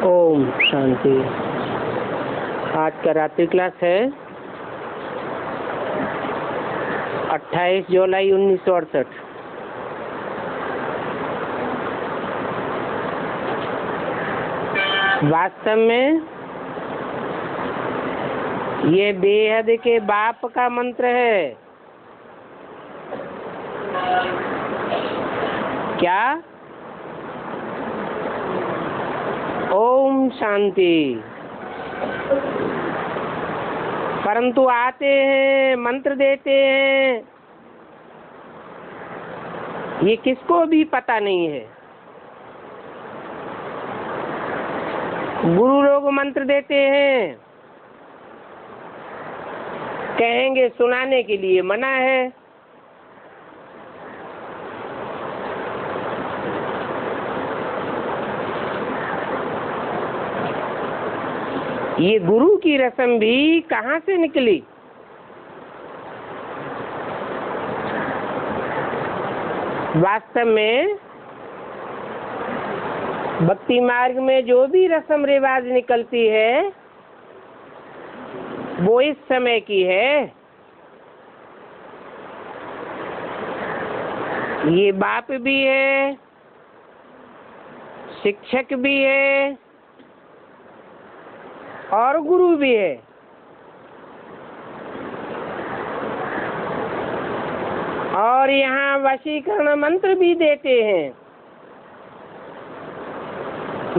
ओम शांति। आज का रात्रि क्लास है 28 जुलाई 1968। वास्तव में ये बेहद के बाप का मंत्र है। क्या? ओम शांति। परंतु आते हैं, मंत्र देते हैं, ये किसको भी पता नहीं है। गुरु लोग मंत्र देते हैं, कहेंगे सुनाने के लिए मना है। ये गुरु की रस्म भी कहाँ से निकली? वास्तव में भक्ति मार्ग में जो भी रस्म रिवाज निकलती है वो इस समय की है। ये बाप भी है, शिक्षक भी है और गुरु भी है। और यहाँ वशीकरण मंत्र भी देते हैं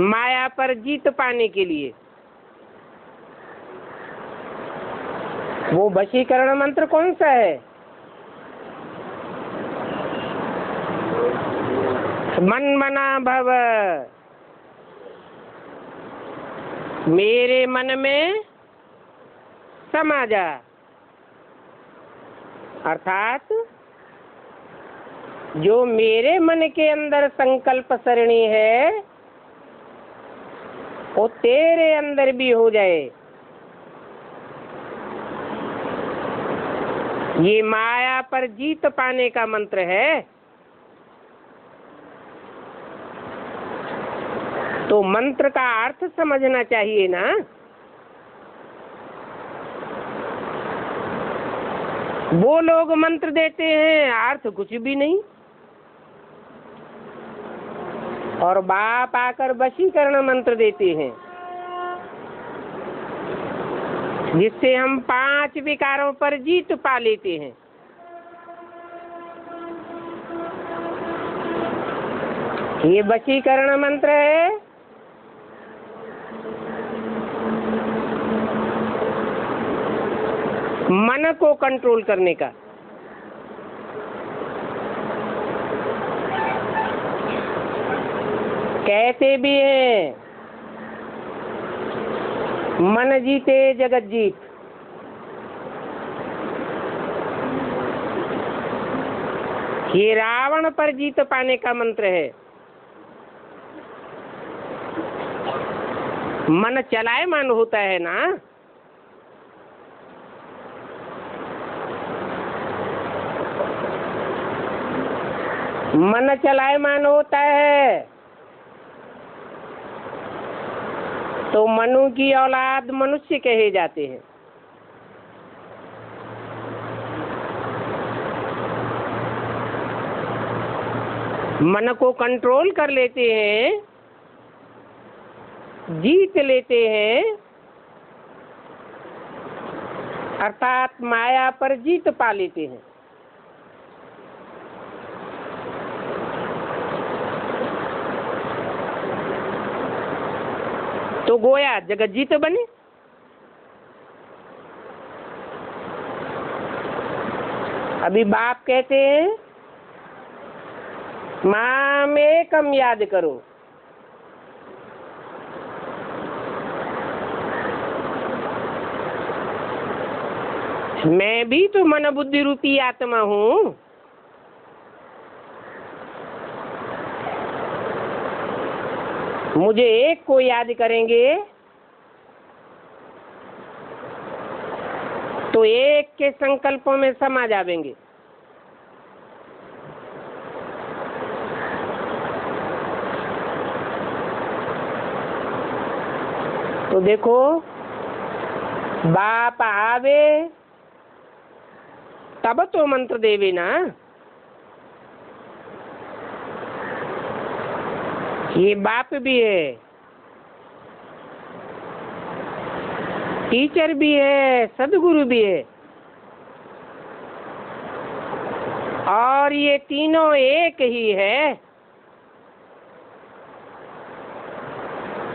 माया पर जीत पाने के लिए। वो वशीकरण मंत्र कौन सा है? मन मना भव, मेरे मन में समा जा। अर्थात जो मेरे मन के अंदर संकल्प सरणी है वो तेरे अंदर भी हो जाए। ये माया पर जीत पाने का मंत्र है। तो मंत्र का अर्थ समझना चाहिए ना। वो लोग मंत्र देते हैं, अर्थ कुछ भी नहीं, और बाप आकर वशीकरण मंत्र देते हैं जिससे हम 5 विकारों पर जीत पा लेते हैं। ये वशीकरण मंत्र है। मन को कंट्रोल करने का। कहते भी हैं मन जीते जगत जीत। ये रावण पर जीत पाने का मंत्र है। मन चलायमान होता है ना। मन चलायमान होता है तो मनु की औलाद मनुष्य कहे जाते हैं। मन को कंट्रोल कर लेते हैं, जीत लेते हैं, अर्थात माया पर जीत पा लेते हैं। तो गोया जगत जीत बने। अभी बाप कहते हैं माम एकम याद करो। मैं भी तो मन बुद्धि रूपी आत्मा हूँ। मुझे एक को याद करेंगे तो एक के संकल्पों में समा जाएंगे। तो देखो, बाप आवे तब तो मंत्र देवे ना। ये बाप भी है, टीचर भी है, सदगुरु भी है, और ये तीनों एक ही है।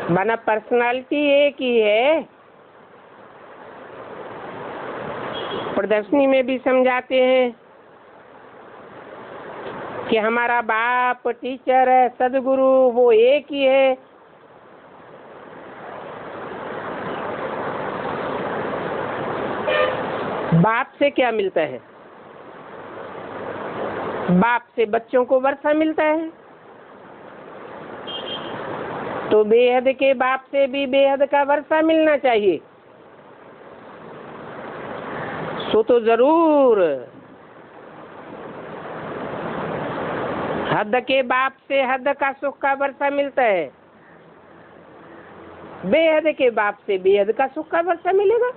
माना पर्सनालिटी एक ही है। प्रदर्शनी में भी समझाते हैं कि हमारा बाप टीचर है, सदगुरु वो एक ही है। बाप से क्या मिलता है? बाप से बच्चों को वर्षा मिलता है, तो बेहद के बाप से भी बेहद का वर्षा मिलना चाहिए। सो तो जरूर हद के बाप से हद का सुख का वर्षा मिलता है, बेहद के बाप से बेहद का सुख का वर्षा मिलेगा।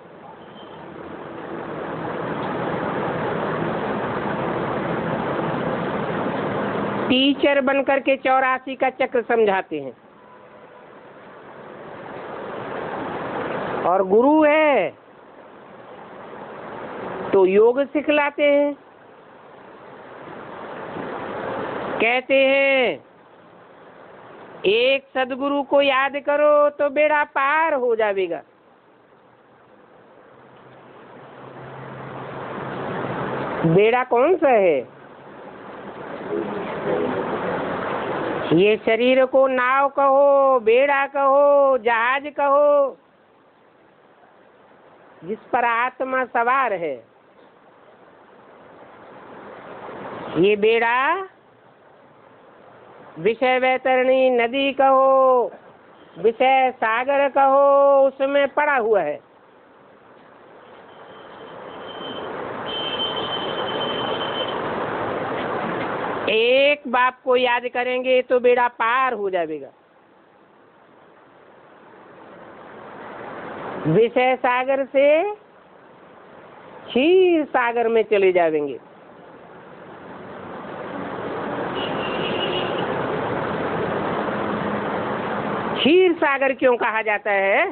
टीचर बनकर के 84 का चक्र समझाते हैं, और गुरु है तो योग सिखलाते हैं। कहते हैं एक सदगुरु को याद करो तो बेड़ा पार हो जाएगा। बेड़ा कौन सा है? ये शरीर को नाव कहो, बेड़ा कहो, जहाज कहो, जिस पर आत्मा सवार है। ये बेड़ा विषय वैतरणी नदी कहो, विषय सागर कहो, उसमें पड़ा हुआ है। एक बाप को याद करेंगे तो बेड़ा पार हो जाएगा। विषय सागर से क्षीर सागर में चले जाएंगे। क्षीर सागर क्यों कहा जाता है?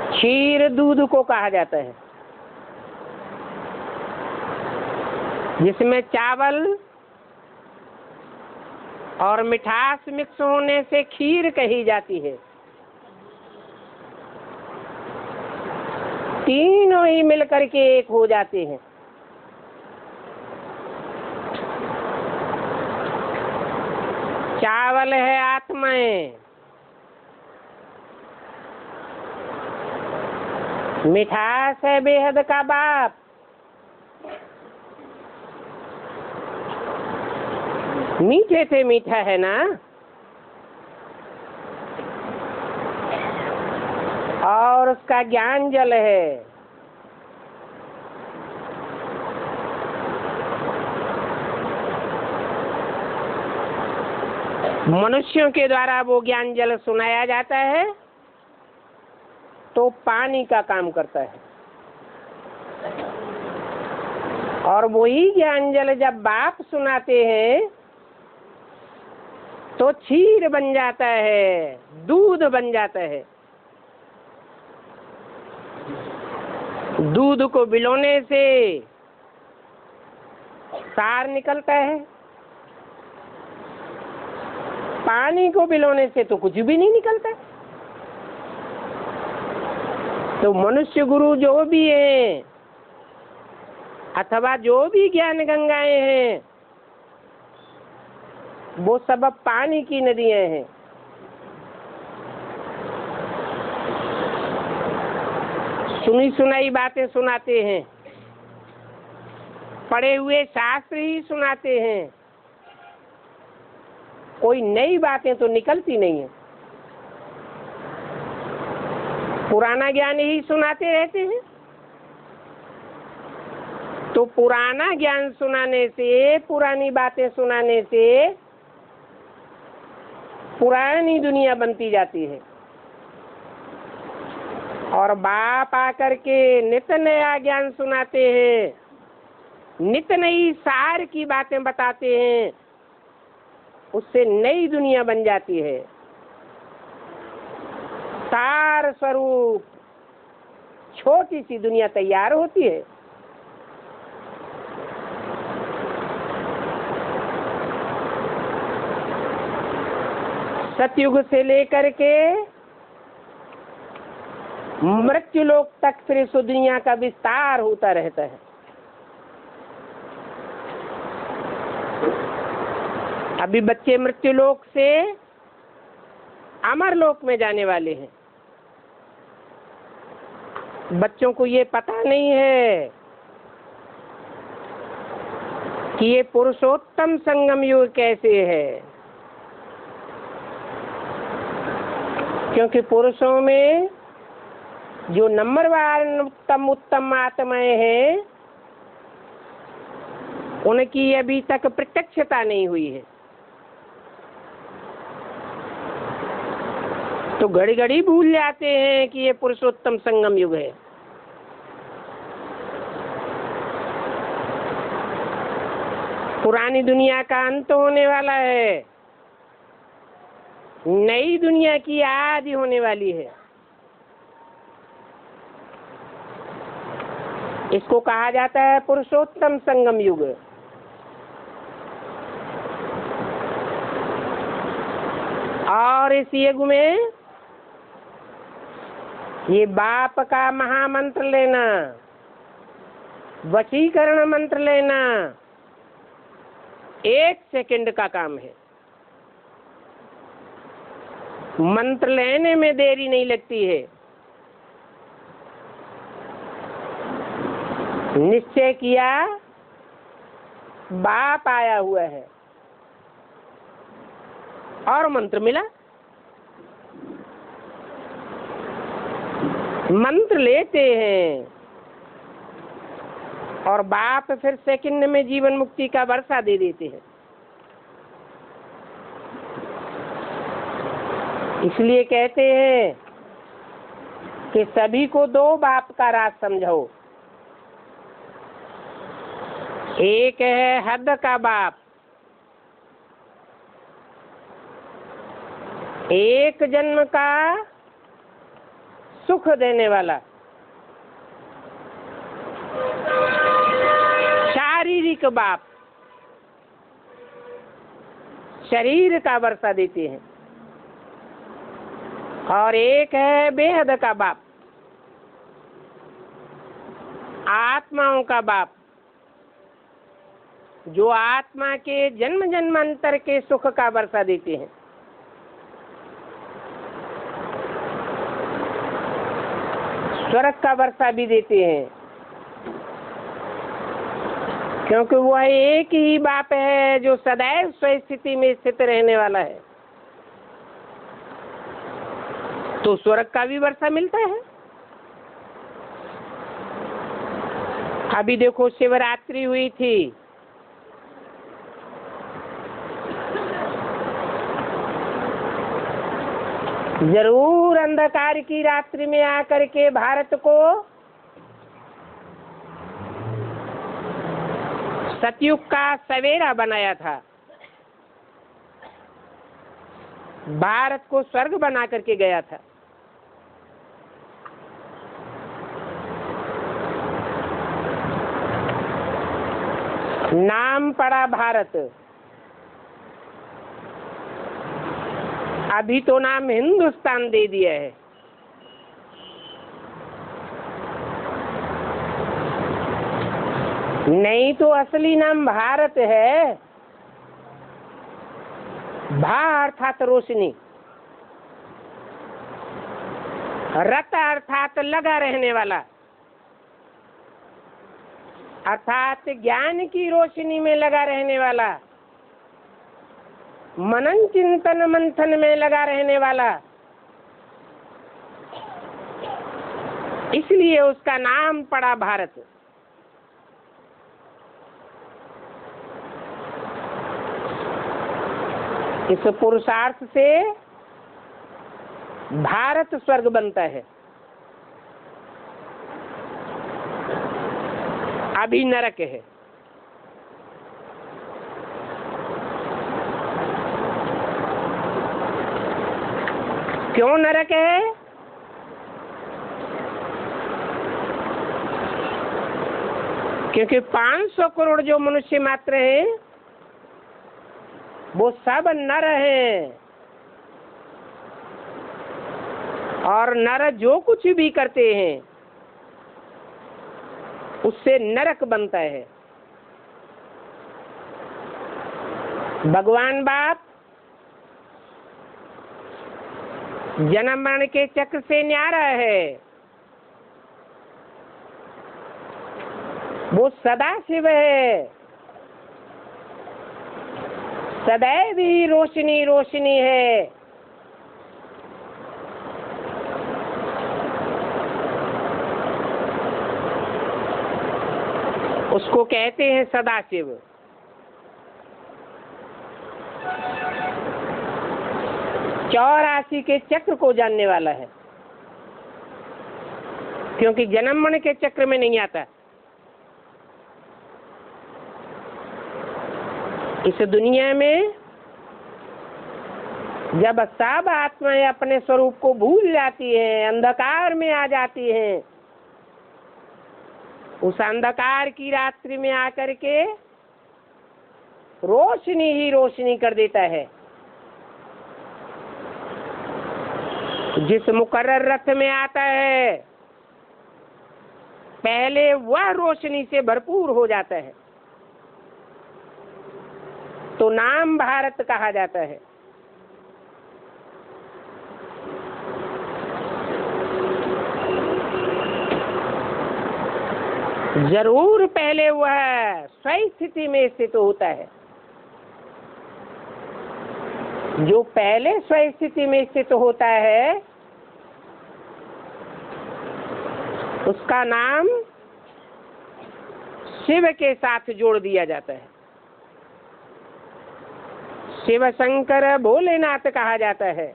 क्षीर दूध को कहा जाता है, जिसमें चावल और मिठास मिक्स होने से खीर कही जाती है। तीनों ही मिलकर के एक हो जाते हैं। चावल है आत्माएं, मिठास है बेहद का बाप, मीठे से मीठा है ना, और उसका ज्ञान जल है। मनुष्यों के द्वारा वो ज्ञान जल सुनाया जाता है तो पानी का काम करता है, और वही ज्ञान जल जब बाप सुनाते हैं तो क्षीर बन जाता है, दूध बन जाता है। दूध को बिलोने से सार निकलता है, पानी को बिलोने से तो कुछ भी नहीं निकलता। तो मनुष्य गुरु जो भी हैं अथवा जो भी ज्ञान गंगाएं हैं, वो सब पानी की नदियां हैं। सुनी सुनाई बातें सुनाते हैं, पढ़े हुए शास्त्र ही सुनाते हैं, कोई नई बातें तो निकलती नहीं है। पुराना ज्ञान ही सुनाते रहते हैं। तो पुराना ज्ञान सुनाने से, पुरानी बातें सुनाने से पुरानी दुनिया बनती जाती है, और बाप आकर के नित नया ज्ञान सुनाते हैं, नित नई सार की बातें बताते हैं, उससे नई दुनिया बन जाती है। सार स्वरूप छोटी सी दुनिया तैयार होती है। सतयुग से लेकर के मृत्यु लोक तक फिर इस दुनिया का विस्तार होता रहता है। अभी बच्चे मृत्यु लोक से अमर लोक में जाने वाले हैं। बच्चों को ये पता नहीं है कि ये पुरुषोत्तम संगम युग कैसे है, क्योंकि पुरुषों में जो नंबरवार उत्तम आत्माएं हैं, उनकी अभी तक प्रत्यक्षता नहीं हुई है। तो घड़ी घड़ी भूल जाते हैं कि ये पुरुषोत्तम संगम युग है। पुरानी दुनिया का अंत होने वाला है, नई दुनिया की आदि होने वाली है। इसको कहा जाता है पुरुषोत्तम संगम युग। और इस युग में ये बाप का महामंत्र लेना, वशीकरण मंत्र लेना 1 सेकंड का काम है। मंत्र लेने में देरी नहीं लगती है। निश्चय किया, बाप आया हुआ है और मंत्र मिला। मंत्र लेते हैं और बाप फिर सेकंड में जीवन मुक्ति का वर्षा दे देते हैं। इसलिए कहते हैं कि सभी को 2 बाप का राज समझो। एक है हद का बाप, एक जन्म का सुख देने वाला, शारीरिक बाप, शरीर का वर्षा देते हैं। और एक है बेहद का बाप, आत्माओं का बाप, जो आत्मा के जन्म जन्मांतर के सुख का वर्षा देते हैं। स्वर्ग का वर्षा भी देते हैं, क्योंकि वह एक ही बाप है जो सदैव स्वस्थिति में स्थित रहने वाला है। तो स्वर्ग का भी वर्षा मिलता है। अभी देखो शिवरात्रि हुई थी, जरूर अंधकार की रात्रि में आकर के भारत को सतयुग का सवेरा बनाया था, भारत को स्वर्ग बना करके गया था। नाम पड़ा भारत, अभी तो नाम हिंदुस्तान दे दिया है। नहीं तो असली नाम भारत है। भा अर्थात रोशनी, रत अर्थात लगा रहने वाला, अर्थात ज्ञान की रोशनी में लगा रहने वाला, मनन चिंतन मंथन में लगा रहने वाला। इसलिए उसका नाम पड़ा भारत। इस पुरुषार्थ से भारत स्वर्ग बनता है। अभी नरक है। क्यों नरक है? क्योंकि 500 करोड़ जो मनुष्य मात्र हैं वो सब नर हैं, और नर जो कुछ भी करते हैं उससे नरक बनता है। भगवान बाप जन्म मरण के चक्र से न्यारा है। वो सदा शिव है, सदैव ही रोशनी रोशनी है। उसको कहते हैं सदाशिव। चौरासी के चक्र को जानने वाला है, क्योंकि जन्म मरण के चक्र में नहीं आता। इस दुनिया में जब सब आत्माएं अपने स्वरूप को भूल जाती हैं, अंधकार में आ जाती हैं, उस अंधकार की रात्रि में आकर के रोशनी ही रोशनी कर देता है। जिस मुकर्रर रथ में आता है पहले वह रोशनी से भरपूर हो जाता है, तो नाम भारत कहा जाता है। जरूर पहले वह स्वयं स्थिति में स्थित होता है। जो पहले स्वयं स्थिति में स्थित होता है उसका नाम शिव के साथ जोड़ दिया जाता है। शिव शंकर भोलेनाथ कहा जाता है।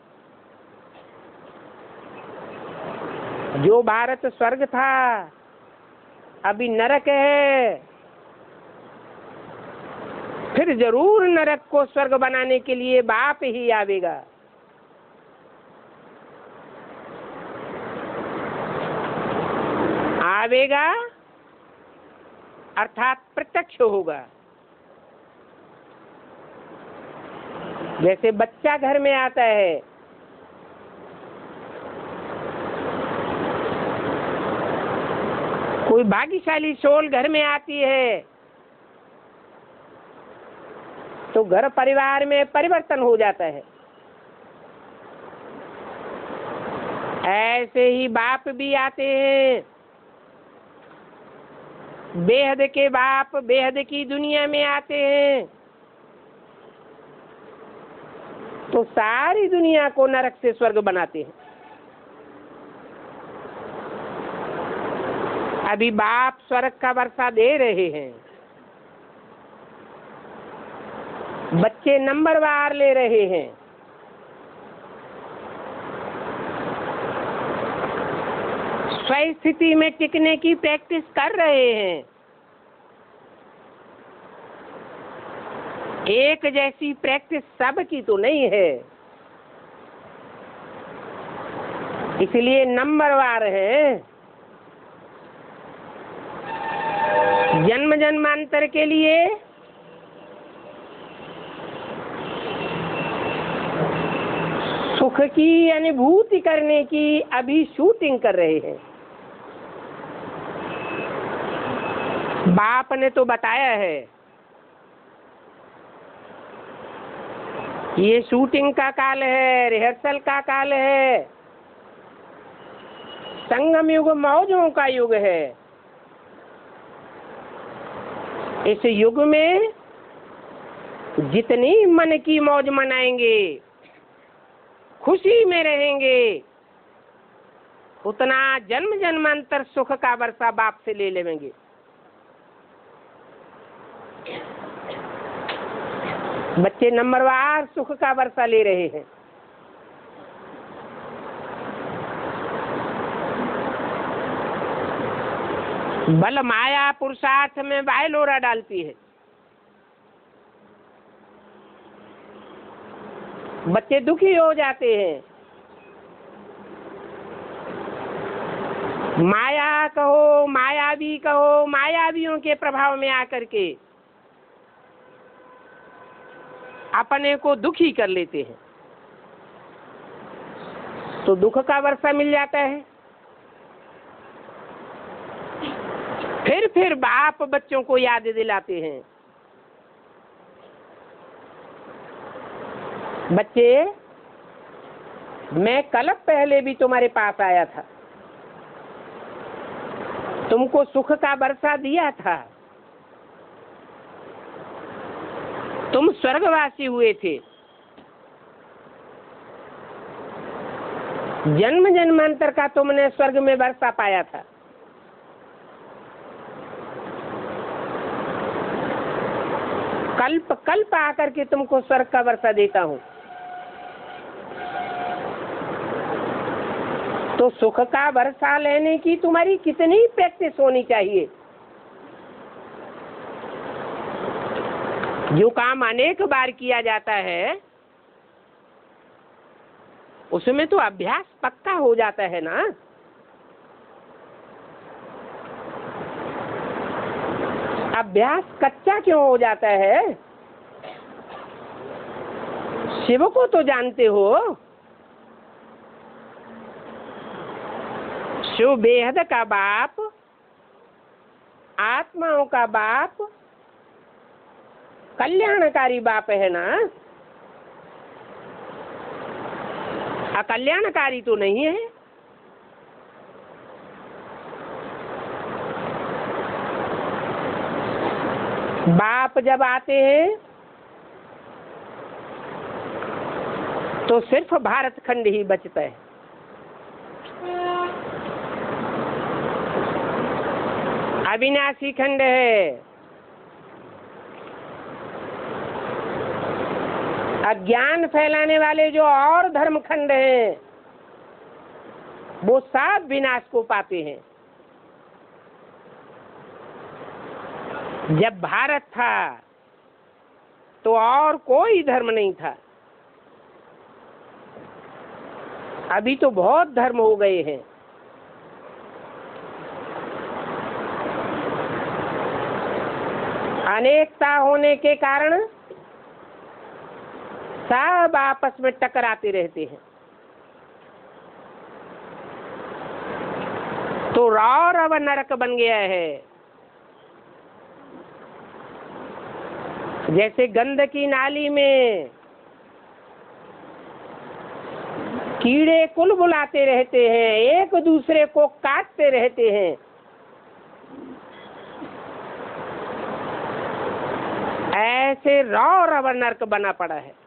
जो भारत स्वर्ग था अभी नरक है, फिर जरूर नरक को स्वर्ग बनाने के लिए बाप ही आवेगा। आवेगा अर्थात प्रत्यक्ष होगा। जैसे बच्चा घर में आता है, कोई भाग्यशाली सोल घर में आती है तो घर परिवार में परिवर्तन हो जाता है। ऐसे ही बाप भी आते हैं। बेहद के बाप बेहद की दुनिया में आते हैं तो सारी दुनिया को नरक से स्वर्ग बनाते हैं। अभी बाप स्वर्ग का वर्षा दे रहे हैं, बच्चे नंबरवार ले रहे हैं। स्वयं स्थिति में टिकने की प्रैक्टिस कर रहे हैं। एक जैसी प्रैक्टिस सब की तो नहीं है, इसलिए नंबरवार है। जन्म जन्मांतर के लिए सुख की अनुभूति करने की अभी शूटिंग कर रहे हैं। बाप ने तो बताया है ये शूटिंग का काल है, रिहर्सल का काल है, संगम युग मौजों का युग है। इस युग में जितनी मन की मौज मनाएंगे, खुशी में रहेंगे, उतना जन्म जन्मांतर सुख का वर्षा बाप से ले लेंगे। बच्चे नंबरवार सुख का वर्षा ले रहे हैं। बल माया पुरुषार्थ में वायलोरा डालती है। बच्चे दुखी हो जाते हैं। माया कहो, मायावी कहो, मायावियों के प्रभाव में आकर के अपने को दुखी कर लेते हैं, तो दुख का वर्षा मिल जाता है। फिर बाप बच्चों को याद दिलाते हैं, बच्चे मैं कल पहले भी तुम्हारे पास आया था, तुमको सुख का वर्षा दिया था, तुम स्वर्गवासी हुए थे। जन्म जन्मांतर का तुमने स्वर्ग में वर्षा पाया था। कल्प कल्प आकर के तुमको स्वर्ग का वर्षा देता हूं। तो सुख का वर्षा लेने की तुम्हारी कितनी प्रैक्टिस होनी चाहिए। जो काम अनेक बार किया जाता है उसमें तो अभ्यास पक्का हो जाता है ना। अभ्यास कच्चा क्यों हो जाता है? शिव को तो जानते हो, शिव बेहद का बाप, आत्माओं का बाप, कल्याणकारी बाप है ना। अकल्याणकारी तो नहीं है। बाप जब आते हैं तो सिर्फ भारत खंड ही बचता है। अविनाशी खंड है। अज्ञान फैलाने वाले जो और धर्म खंड हैं वो सब विनाश को पाते हैं। जब भारत था तो और कोई धर्म नहीं था। अभी तो बहुत धर्म हो गए हैं। अनेकता होने के कारण सब आपस में टकराते रहते हैं। तो और अब नरक बन गया है। जैसे गंदकी नाली में कीड़े कुल बुलाते रहते हैं, एक दूसरे को काटते रहते हैं, ऐसे रौर अब नरक बना पड़ा है।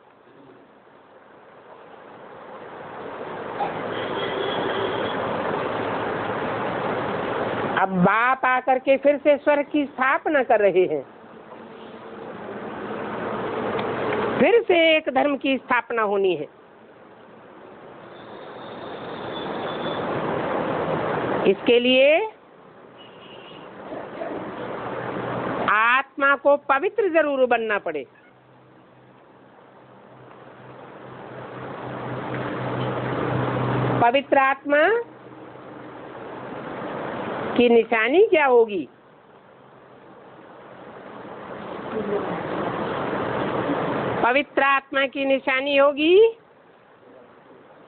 अब बाप आकर के फिर से स्वर्ग की स्थापना कर रहे हैं। फिर से एक धर्म की स्थापना होनी है। इसके लिए आत्मा को पवित्र जरूर बनना पड़े। पवित्र आत्मा की निशानी क्या होगी? पवित्र आत्मा की निशानी होगी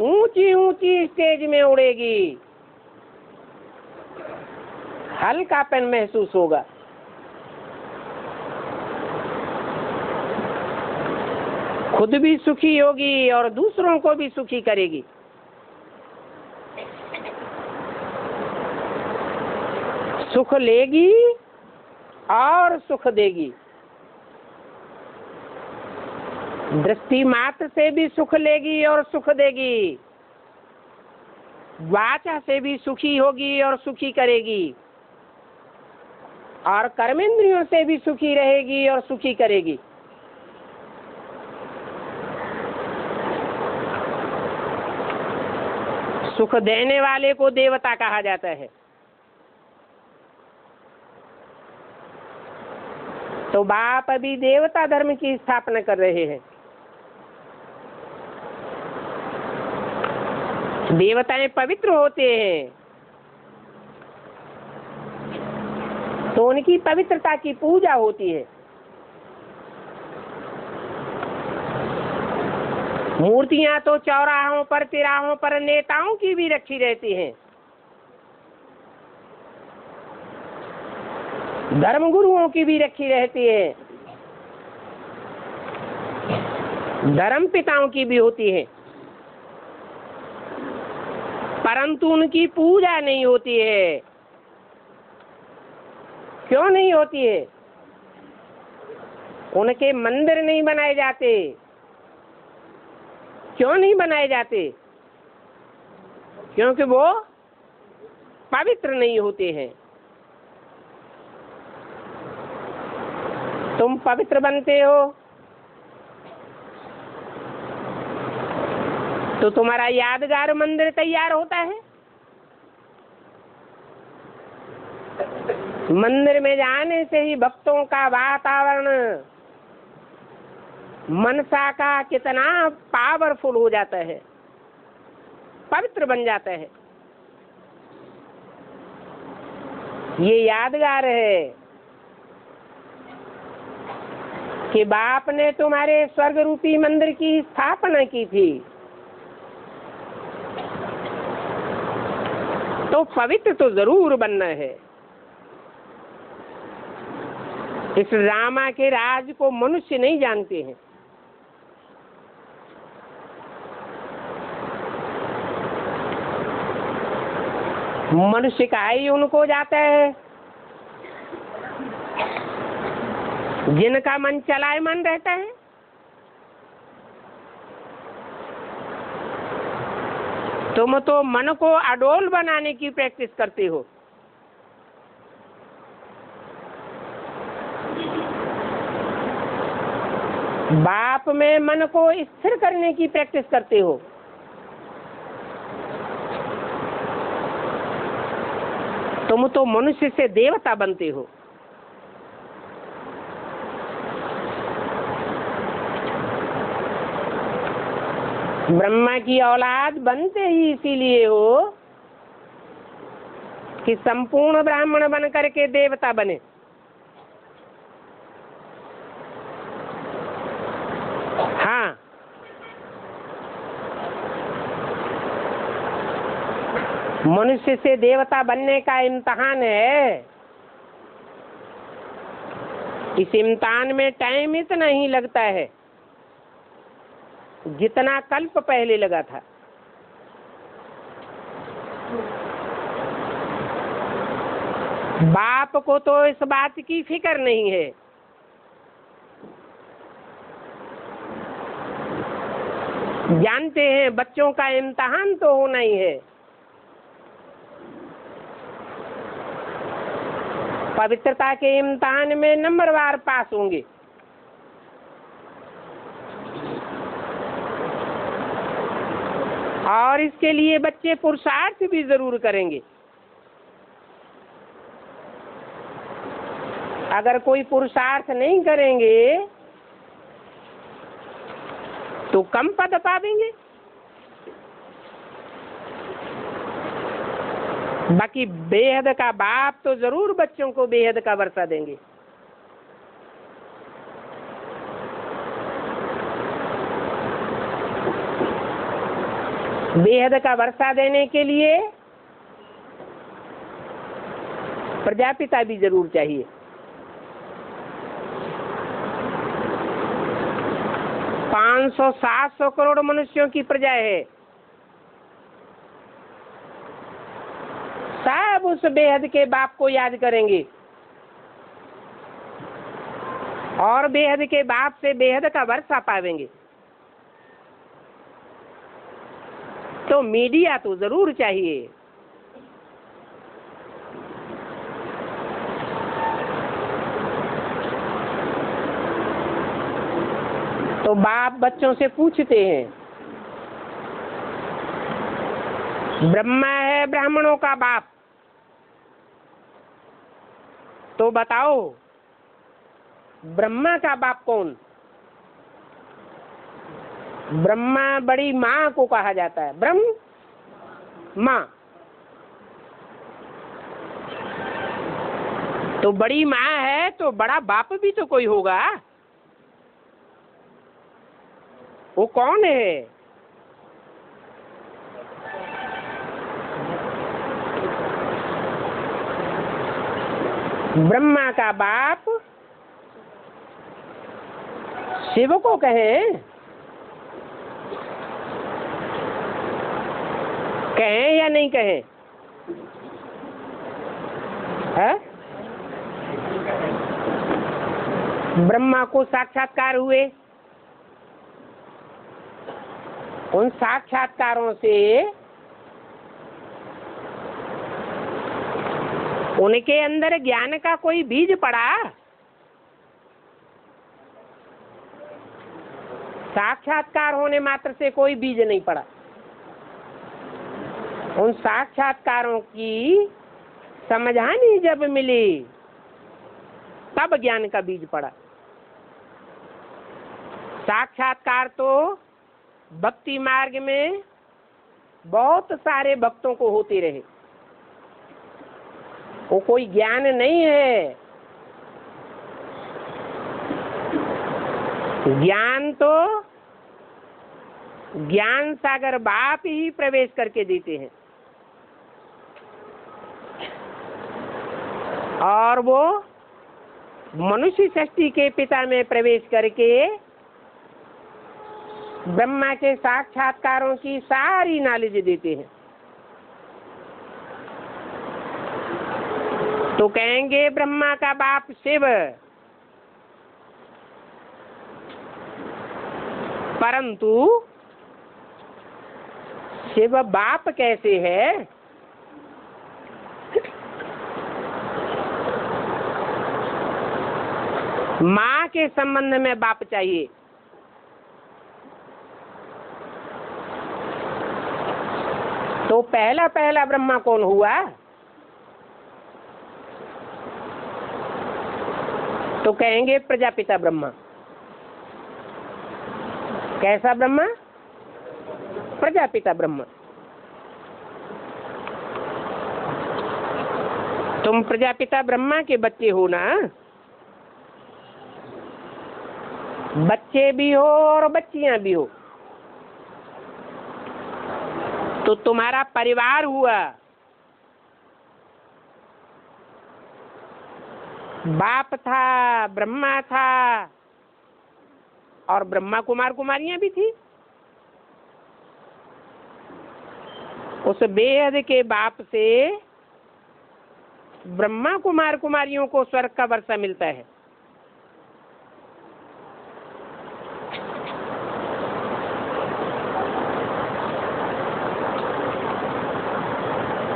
ऊंची ऊंची स्टेज में उड़ेगी, हल्कापन महसूस होगा। खुद भी सुखी होगी और दूसरों को भी सुखी करेगी। सुख लेगी और सुख देगी। दृष्टि मात्र से भी सुख लेगी और सुख देगी। वाचा से भी सुखी होगी और सुखी करेगी। और कर्मेंद्रियों से भी सुखी रहेगी और सुखी करेगी। सुख देने वाले को देवता कहा जाता है। तो बाप अभी देवता धर्म की स्थापना कर रहे हैं। देवताएं पवित्र होते हैं तो उनकी पवित्रता की पूजा होती है। मूर्तियां तो चौराहों पर तिराहों पर नेताओं की भी रखी रहती हैं, धर्म गुरुओं की भी रखी रहती है, धर्म पिताओं की भी होती है, परंतु उनकी पूजा नहीं होती है। क्यों नहीं होती है? उनके मंदिर नहीं बनाए जाते। क्यों नहीं बनाए जाते? क्योंकि वो पवित्र नहीं होते हैं। तुम पवित्र बनते हो तो तुम्हारा यादगार मंदिर तैयार होता है। मंदिर में जाने से ही भक्तों का वातावरण मनसा का कितना पावरफुल हो जाता है, पवित्र बन जाता है। ये यादगार है कि बाप ने तुम्हारे स्वर्ग रूपी मंदिर की स्थापना की थी, तो पवित्र तो जरूर बनना है। इस रामा के राज को मनुष्य नहीं जानते हैं। मनुष्य का ही उनको जाता है जिनका मन चलायमान रहता है। तुम तो मन को अडोल बनाने की प्रैक्टिस करते हो। बाप में मन को स्थिर करने की प्रैक्टिस करते हो। तुम तो मनुष्य से देवता बनते हो। ब्रह्मा की औलाद बनते ही इसीलिए हो कि संपूर्ण ब्राह्मण बन करके देवता बने। हाँ, मनुष्य से देवता बनने का इम्तिहान है। इस इम्तिहान में टाइम इतना ही लगता है जितना कल्प पहले लगा था। बाप को तो इस बात की फिक्र नहीं है। जानते हैं बच्चों का इम्तिहान तो होना ही है। पवित्रता के इम्तिहान में नंबरवार पास होंगे। और इसके लिए बच्चे पुरुषार्थ भी जरूर करेंगे। अगर कोई पुरुषार्थ नहीं करेंगे तो कम पद पावेंगे। बाकी बेहद का बाप तो जरूर बच्चों को बेहद का वर्षा देंगे। बेहद का वर्षा देने के लिए प्रजापिता भी जरूर चाहिए। 500-700 करोड़ मनुष्यों की प्रजा है। सब उस बेहद के बाप को याद करेंगे और बेहद के बाप से बेहद का वर्षा पावेंगे। तो मीडिया तो जरूर चाहिए। तो बाप बच्चों से पूछते हैं ब्रह्मा है ब्राह्मणों का बाप, तो बताओ ब्रह्मा का बाप कौन? ब्रह्मा बड़ी माँ को कहा जाता है, ब्रह्म माँ। तो बड़ी माँ है तो बड़ा बाप भी तो कोई होगा। वो कौन है? ब्रह्मा का बाप शिव को कहें या नहीं कहें? है? ब्रह्मा को साक्षात्कार हुए, उन साक्षात्कारों से उनके अंदर ज्ञान का कोई बीज पड़ा? साक्षात्कार होने मात्र से कोई बीज नहीं पड़ा। उन साक्षात्कारों की समझानी जब मिली तब ज्ञान का बीज पड़ा। साक्षात्कार तो भक्ति मार्ग में बहुत सारे भक्तों को होते रहे, वो कोई ज्ञान नहीं है। ज्ञान तो ज्ञान सागर बाप ही प्रवेश करके देते हैं, और वो मनुष्य सृष्टि के पिता में प्रवेश करके ब्रह्मा के साक्षात्कारों की सारी नॉलेज देते हैं। तो कहेंगे ब्रह्मा का बाप शिव, परंतु शिव बाप कैसे है? माँ के संबंध में बाप चाहिए। तो पहला ब्रह्मा कौन हुआ? तो कहेंगे प्रजापिता ब्रह्मा। कैसा ब्रह्मा? प्रजापिता ब्रह्मा। तुम प्रजापिता ब्रह्मा के बच्चे हो ना? बच्चे भी हो और बच्चियां भी हो, तो तुम्हारा परिवार हुआ। बाप था, ब्रह्मा था, और ब्रह्मा कुमार कुमारियां भी थी। उस बेहद के बाप से ब्रह्मा कुमार कुमारियों को स्वर्ग का वर्षा मिलता है।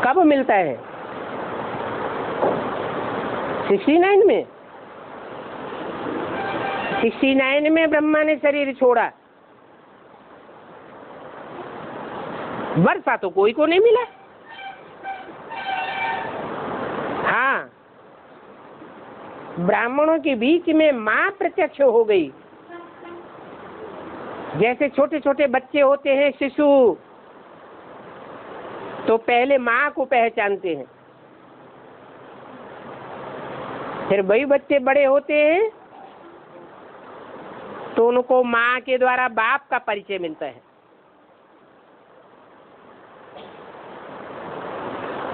कब मिलता है? 69 में। 69 में ब्रह्मा ने शरीर छोड़ा, वर्षा तो कोई को नहीं मिला। हाँ, ब्राह्मणों के बीच में माँ प्रत्यक्ष हो गई। जैसे छोटे छोटे बच्चे होते हैं, शिशु, तो पहले माँ को पहचानते हैं, फिर वही बच्चे बड़े होते हैं तो उनको माँ के द्वारा बाप का परिचय मिलता है।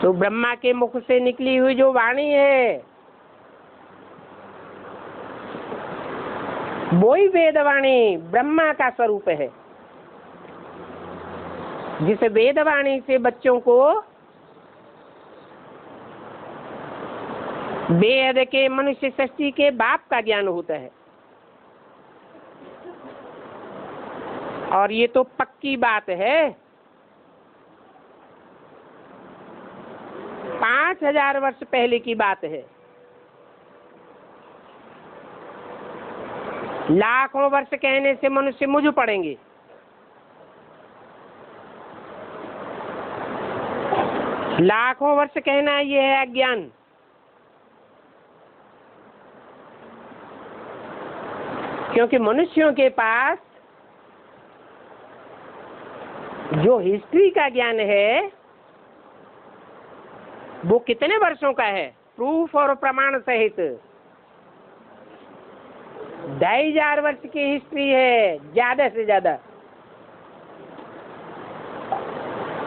तो ब्रह्मा के मुख से निकली हुई जो वाणी है वही वेदवाणी ब्रह्मा का स्वरूप है, जिस वेदवाणी से बच्चों को वेद के मनुष्य सृष्टि के बाप का ज्ञान होता है। और ये तो पक्की बात है। 5000 वर्ष पहले की बात है। लाखों वर्ष कहने से मनुष्य मुझ पड़ेंगे। लाखों वर्ष कहना ये है अज्ञान। क्योंकि मनुष्यों के पास जो हिस्ट्री का ज्ञान है वो कितने वर्षों का है? प्रूफ और प्रमाण सहित 2500 वर्ष की हिस्ट्री है, ज्यादा से ज्यादा।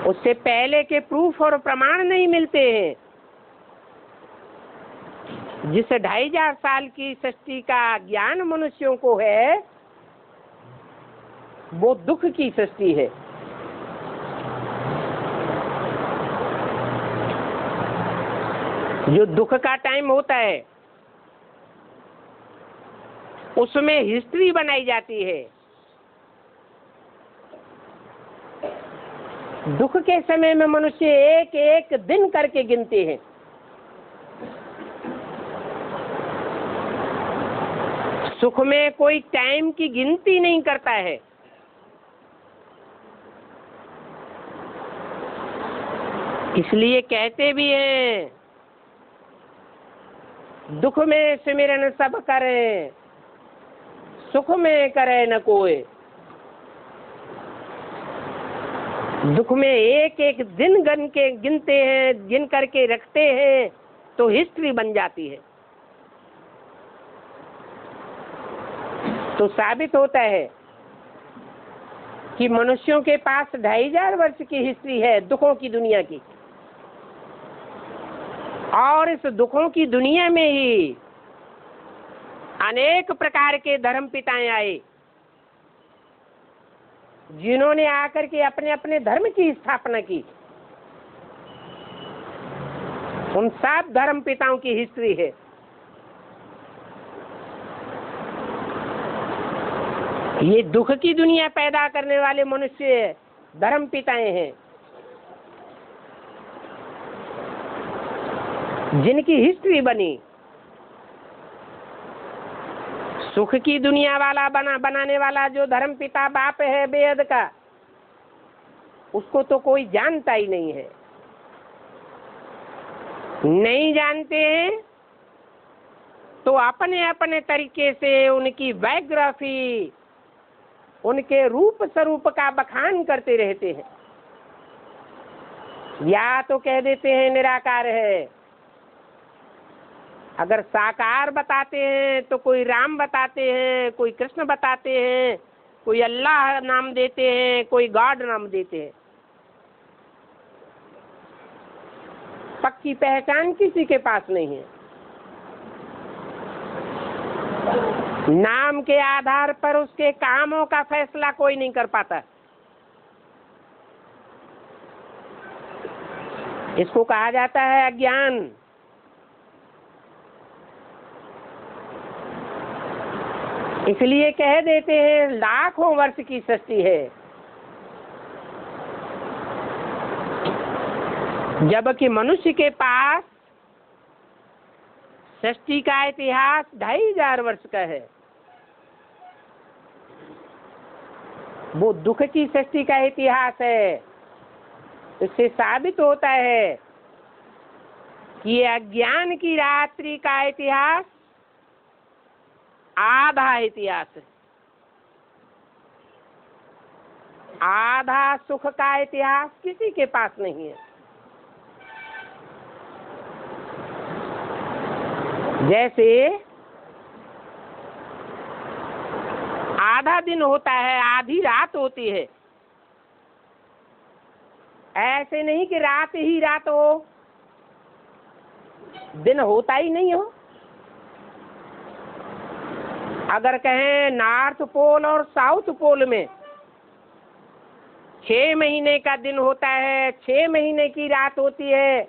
उससे पहले के प्रूफ और प्रमाण नहीं मिलते हैं। जिस 2500 साल की सृष्टि का ज्ञान मनुष्यों को है वो दुख की सृष्टि है। जो दुख का टाइम होता है उसमें हिस्ट्री बनाई जाती है। दुख के समय में मनुष्य एक एक दिन करके गिनते हैं। सुख में कोई टाइम की गिनती नहीं करता है। इसलिए कहते भी हैं दुख में सिमरन सब करे, सुख में करे न कोई। दुख में एक एक दिन गिनते हैं, गिन करके रखते हैं तो हिस्ट्री बन जाती है। तो साबित होता है कि मनुष्यों के पास 2500 वर्ष की हिस्ट्री है दुखों की दुनिया की। और इस दुखों की दुनिया में ही अनेक प्रकार के धर्म पिताएं आए जिन्होंने आकर के अपने अपने धर्म की स्थापना की। उन सब धर्म पिताओं की हिस्ट्री है। ये दुख की दुनिया पैदा करने वाले मनुष्य धर्म पिताएं हैं जिनकी हिस्ट्री बनी। सुख की दुनिया वाला बनाने वाला जो धर्म पिता बाप है बेहद का, उसको तो कोई जानता ही नहीं है। नहीं जानते हैं तो अपने अपने तरीके से उनकी बायोग्राफी, उनके रूप स्वरूप का बखान करते रहते हैं। या तो कह देते हैं निराकार है, अगर साकार बताते हैं तो कोई राम बताते हैं, कोई कृष्ण बताते हैं, कोई अल्लाह नाम देते हैं, कोई गॉड नाम देते हैं। पक्की पहचान किसी के पास नहीं है। नाम के आधार पर उसके कामों का फैसला कोई नहीं कर पाता। इसको कहा जाता है अज्ञान। इसलिए कह देते हैं लाखों वर्ष की सृष्टि है, जबकि मनुष्य के पास सृष्टि का इतिहास 2500 वर्ष का है। वो दुख की सृष्टि का इतिहास है। इससे साबित होता है कि ये अज्ञान की रात्रि का इतिहास आधा इतिहास है। आधा सुख का इतिहास किसी के पास नहीं है। जैसे आधा दिन होता है, आधी रात होती है, ऐसे नहीं कि रात ही रात हो, दिन होता ही नहीं हो। अगर कहें नॉर्थ पोल और साउथ पोल में 6 महीने का दिन होता है, 6 महीने की रात होती है,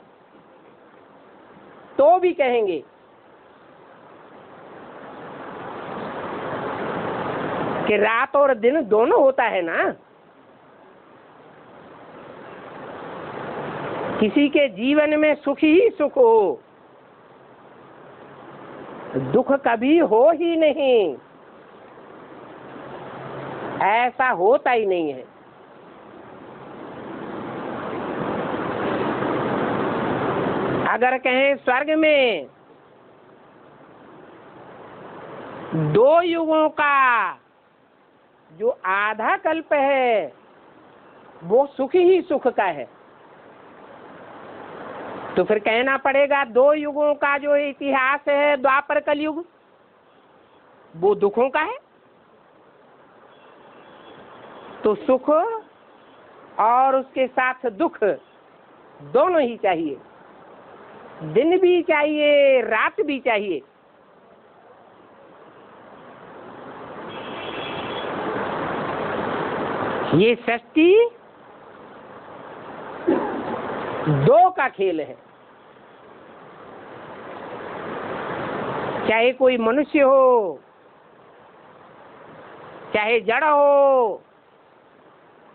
तो भी कहेंगे। कि रात और दिन दोनों होता है ना। किसी के जीवन में सुख ही सुख हो, दुख कभी हो ही नहीं, ऐसा होता ही नहीं है। अगर कहें स्वर्ग में 2 युगों का जो आधा कल्प है वो सुख ही सुख का है, तो फिर कहना पड़ेगा 2 युगों का जो इतिहास है द्वापर कलयुग वो दुखों का है। तो सुख और उसके साथ दुख दोनों ही चाहिए, दिन भी चाहिए रात भी चाहिए। ये सृष्टि 2 का खेल है। चाहे कोई मनुष्य हो, चाहे जड़ हो,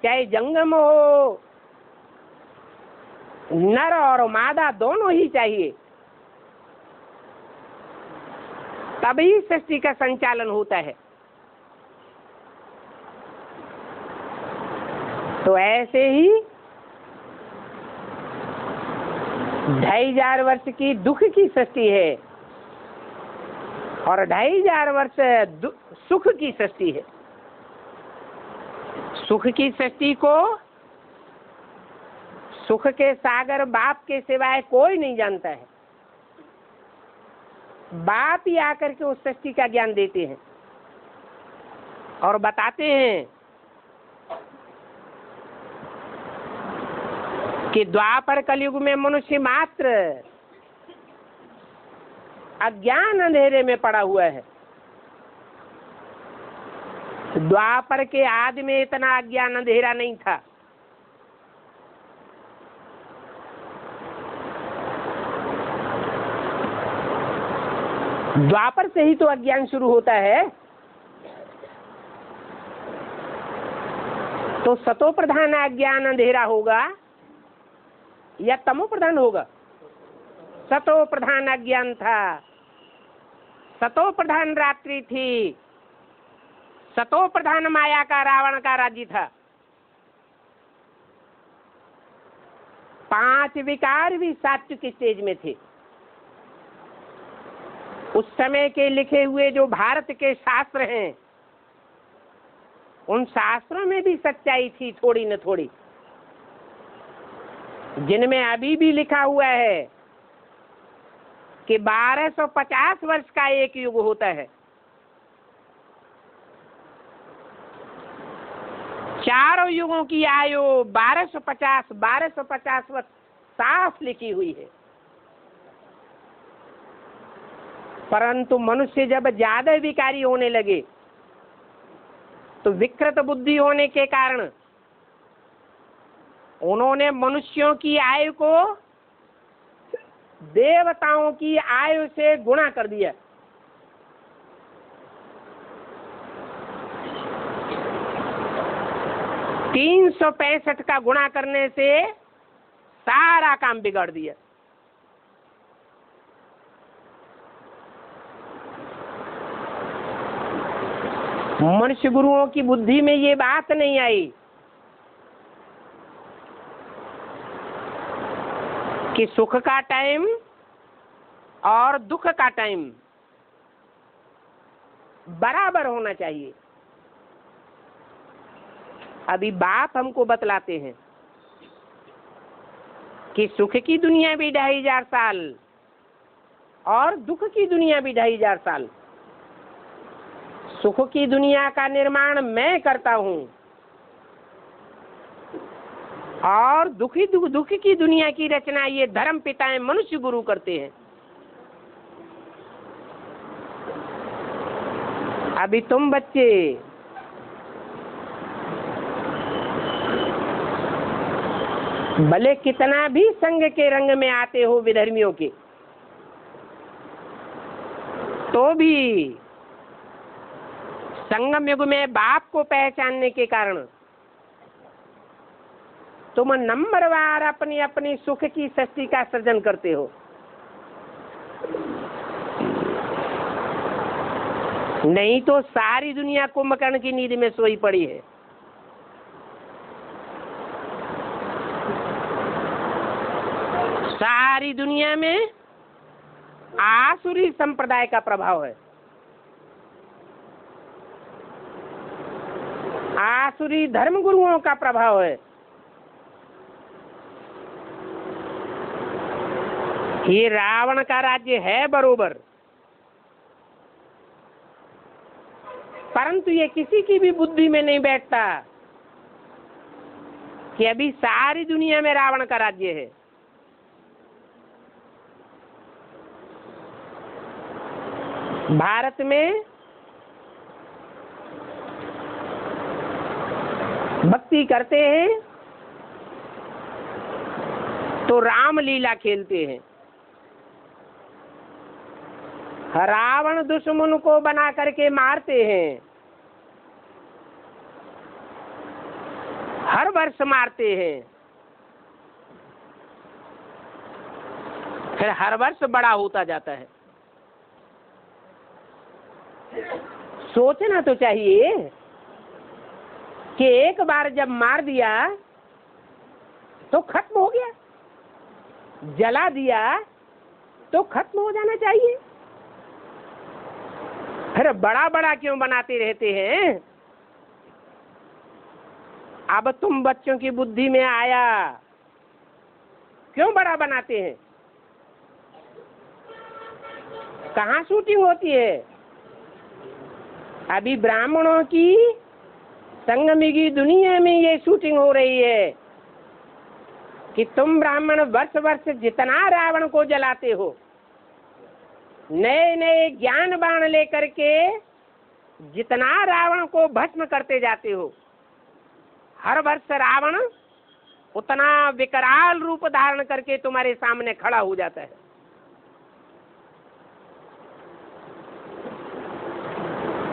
चाहे जंगम हो, नर और मादा दोनों ही चाहिए, तभी सृष्टि का संचालन होता है। तो ऐसे ही 2500 वर्ष की दुख की सृष्टि है और 2500 वर्ष सुख की सृष्टि है। सुख की सृष्टि को सुख के सागर बाप के सिवाय कोई नहीं जानता है। बाप ही आकर के उस सृष्टि का ज्ञान देते हैं और बताते हैं कि द्वापर कलयुग में मनुष्य मात्र अज्ञान अंधेरे में पड़ा हुआ है। द्वापर के आदि में इतना अज्ञान अंधेरा नहीं था। द्वापर से ही तो अज्ञान शुरू होता है। तो सतो प्रधान अज्ञान अंधेरा होगा या तमो प्रधान होगा? सतो प्रधान अज्ञान था, सतो प्रधान रात्रि थी, सतो प्रधान माया का रावण का राज्य था। 5 विकार भी सात्विक स्टेज में थे। उस समय के लिखे हुए जो भारत के शास्त्र हैं, उन शास्त्रों में भी सच्चाई थी थोड़ी न थोड़ी, जिनमें अभी भी लिखा हुआ है कि 1250 वर्ष का एक युग होता है। 4 युगों की आयु 1250 वर्ष साफ लिखी हुई है। परंतु मनुष्य जब ज्यादा विकारी होने लगे तो विकृत बुद्धि होने के कारण उन्होंने मनुष्यों की आयु को देवताओं की आयु से गुणा कर दिया। तीन 365 का गुणा करने से सारा काम बिगाड़ दिया। मनुष्य गुरुओं की बुद्धि में ये बात नहीं आई कि सुख का टाइम और दुख का टाइम बराबर होना चाहिए। अभी बाप हमको बतलाते हैं कि सुख की दुनिया भी 2500 साल और दुख की दुनिया भी 2500 साल। सुख की दुनिया का निर्माण मैं करता हूं और दुख की दुनिया की रचना ये धर्म पिताएं मनुष्य गुरु करते हैं। अभी तुम बच्चे भले कितना भी संग के रंग में आते हो विधर्मियों के, तो भी संगम युग में बाप को पहचानने के कारण तुम नंबरवार अपनी अपनी सुख की सृष्टि का सृजन करते हो। नहीं तो सारी दुनिया कुंभकर्ण की नींद में सोई पड़ी है। सारी दुनिया में आसुरी संप्रदाय का प्रभाव है, आसुरी धर्म गुरुओं का प्रभाव है। ये रावण का राज्य है बरोबर, परंतु ये किसी की भी बुद्धि में नहीं बैठता कि अभी सारी दुनिया में रावण का राज्य है। भारत में भक्ति करते हैं तो रामलीला खेलते हैं। रावण दुश्मन को बना करके मारते हैं, हर वर्ष मारते हैं, फिर हर वर्ष बड़ा होता जाता है। सोचना तो चाहिए कि एक बार जब मार दिया तो खत्म हो गया, जला दिया तो खत्म हो जाना चाहिए, फिर बड़ा बड़ा क्यों बनाते रहते हैं? अब तुम बच्चों की बुद्धि में आया, क्यों बड़ा बनाते हैं? कहाँ शूटिंग होती है? अभी ब्राह्मणों की संगमी दुनिया में ये शूटिंग हो रही है कि तुम ब्राह्मण वर्ष वर्ष जितना रावण को जलाते हो, नए नए ज्ञान बाण लेकर के जितना रावण को भस्म करते जाते हो, हर वर्ष रावण उतना विकराल रूप धारण करके तुम्हारे सामने खड़ा हो जाता है।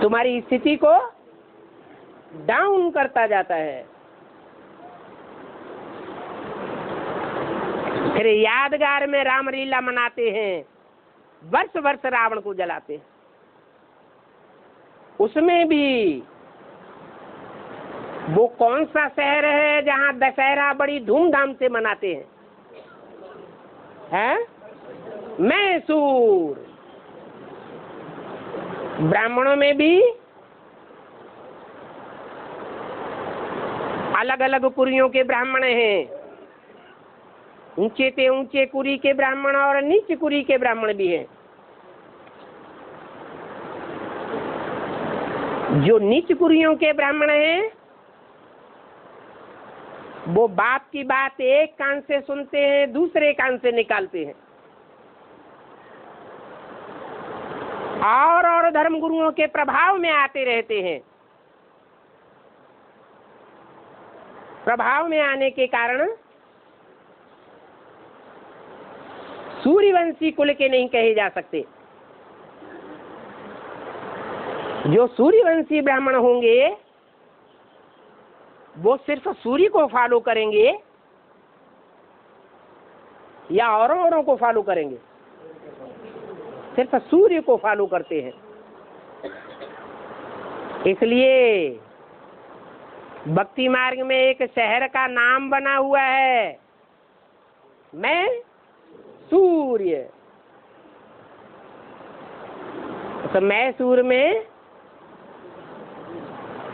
तुम्हारी स्थिति को डाउन करता जाता है। फिर यादगार में रामलीला मनाते हैं, वर्ष वर्ष रावण को जलाते हैं। उसमें भी वो कौन सा शहर है जहां दशहरा बड़ी धूमधाम से मनाते हैं? मैसूर। ब्राह्मणों में भी अलग अलग कुरियों के ब्राह्मण हैं, ऊंचे से ऊंचे कुरी के ब्राह्मण और नीच कुरी के ब्राह्मण भी हैं। जो नीच कुरियों के ब्राह्मण हैं वो बाप की बात एक कान से सुनते हैं, दूसरे कान से निकालते हैं, और धर्म गुरुओं के प्रभाव में आते रहते हैं। प्रभाव में आने के कारण सूर्यवंशी कुल के नहीं कहे जा सकते। जो सूर्यवंशी ब्राह्मण होंगे वो सिर्फ सूर्य को फॉलो करेंगे या औरों को फॉलो करेंगे? सिर्फ सूर्य को फॉलो करते हैं। इसलिए भक्ति मार्ग में एक शहर का नाम बना हुआ है, मैं सूर्य। तो मैसूर में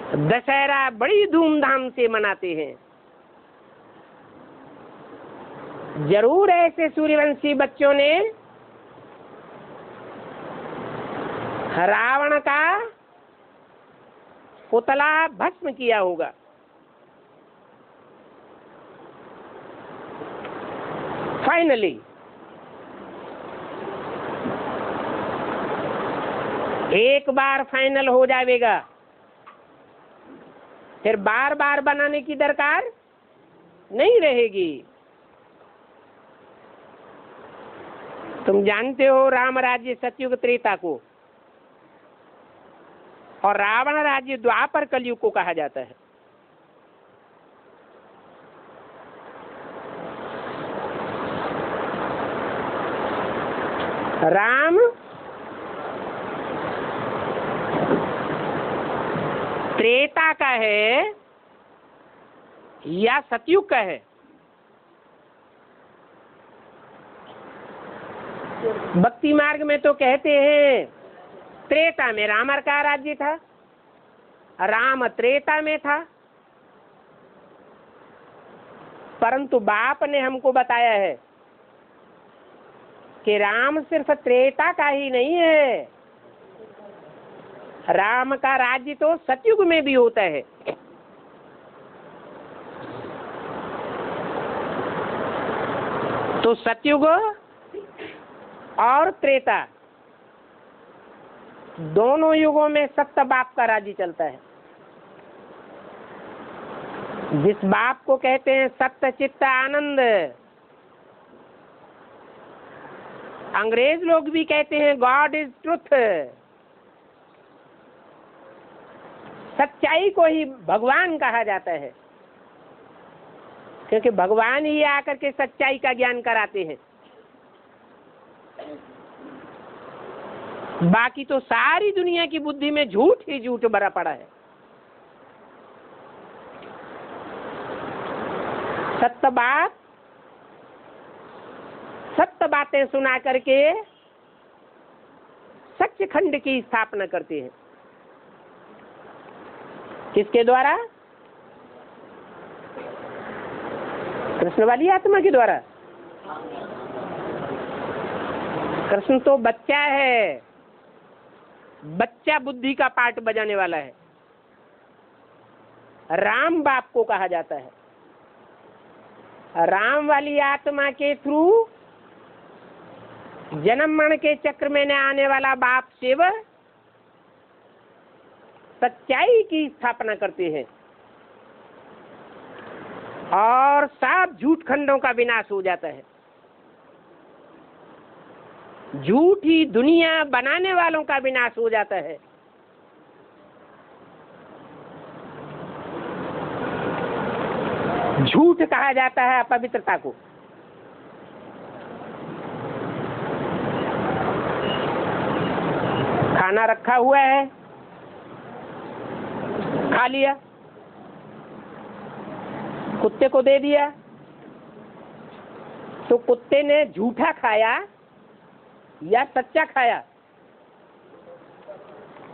दशहरा बड़ी धूमधाम से मनाते हैं। जरूर ऐसे सूर्यवंशी बच्चों ने रावण का पुतला भस्म किया होगा। फाइनली एक बार फाइनल हो जाएगा, फिर बार बार बनाने की दरकार नहीं रहेगी। तुम जानते हो राम राज्य सतयुग त्रेता को और रावण राज्य द्वापर कलयुग को कहा जाता है। राम त्रेता का है या सतयुग का है? भक्ति मार्ग में तो कहते हैं त्रेता में राम का राज्य था, राम त्रेता में था, परंतु बाप ने हमको बताया है कि राम सिर्फ त्रेता का ही नहीं है, राम का राज्य तो सतयुग में भी होता है। तो सतयुग और त्रेता दोनों युगों में सत्य बाप का राज्य चलता है। जिस बाप को कहते हैं सत्य चित्त आनंद, अंग्रेज लोग भी कहते हैं गॉड इज ट्रुथ। सच्चाई को ही भगवान कहा जाता है, क्योंकि भगवान ही आकर के सच्चाई का ज्ञान कराते हैं। बाकी तो सारी दुनिया की बुद्धि में झूठ ही झूठ भरा पड़ा है। सत्य बात, सत्य बातें सुना करके सच्चखंड की स्थापना करते हैं। किसके द्वारा? कृष्ण वाली आत्मा के द्वारा। कृष्ण तो बच्चा है, बच्चा बुद्धि का पार्ट बजाने वाला है। राम बाप को कहा जाता है। राम वाली आत्मा के थ्रू जन्म मरण के चक्र में न आने वाला बाप शिव सच्चाई की स्थापना करते हैं और सब झूठ खंडों का विनाश हो जाता है। झूठी दुनिया बनाने वालों का विनाश हो जाता है। झूठ कहा जाता है अपवित्रता को। खाना रखा हुआ है, खा लिया, कुत्ते को दे दिया, तो कुत्ते ने झूठा खाया या सच्चा खाया?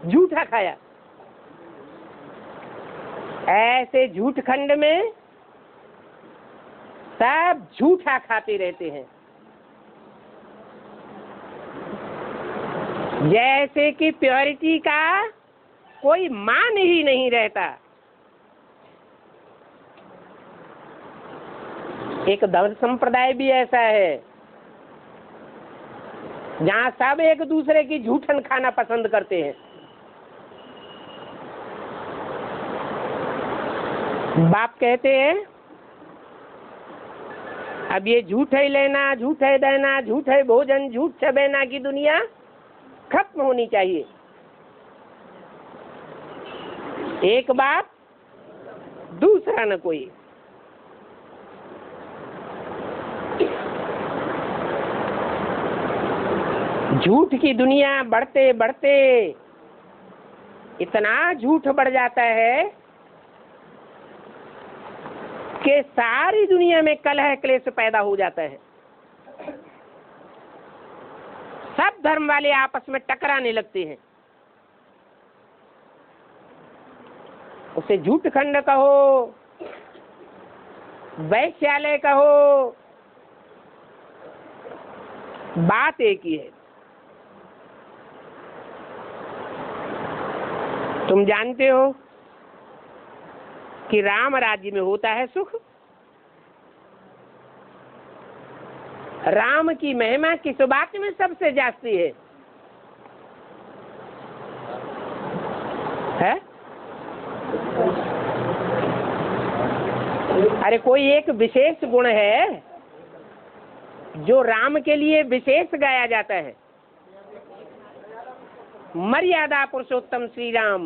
झूठा खाया। ऐसे झूठ खंड में सब झूठा खाते रहते हैं। जैसे कि प्योरिटी का कोई मान ही नहीं रहता। एक धर्म संप्रदाय भी ऐसा है जहां सब एक दूसरे की झूठन खाना पसंद करते हैं। बाप कहते हैं अब ये झूठ है लेना, झूठ है देना, झूठ है भोजन, झूठ छबेना की दुनिया खत्म होनी चाहिए। एक बाप, दूसरा न कोई। झूठ की दुनिया बढ़ते बढ़ते इतना झूठ बढ़ जाता है कि सारी दुनिया में कलह क्लेश पैदा हो जाता है। सब धर्म वाले आपस में टकराने लगते हैं। उसे झूठ खंड कहो, वैश्यालय कहो, बात एक ही है। तुम जानते हो कि राम राज्य में होता है सुख। राम की महिमा किस बात में सबसे जाती है? अरे कोई एक विशेष गुण है जो राम के लिए विशेष गाया जाता है। मर्यादा पुरुषोत्तम श्री राम।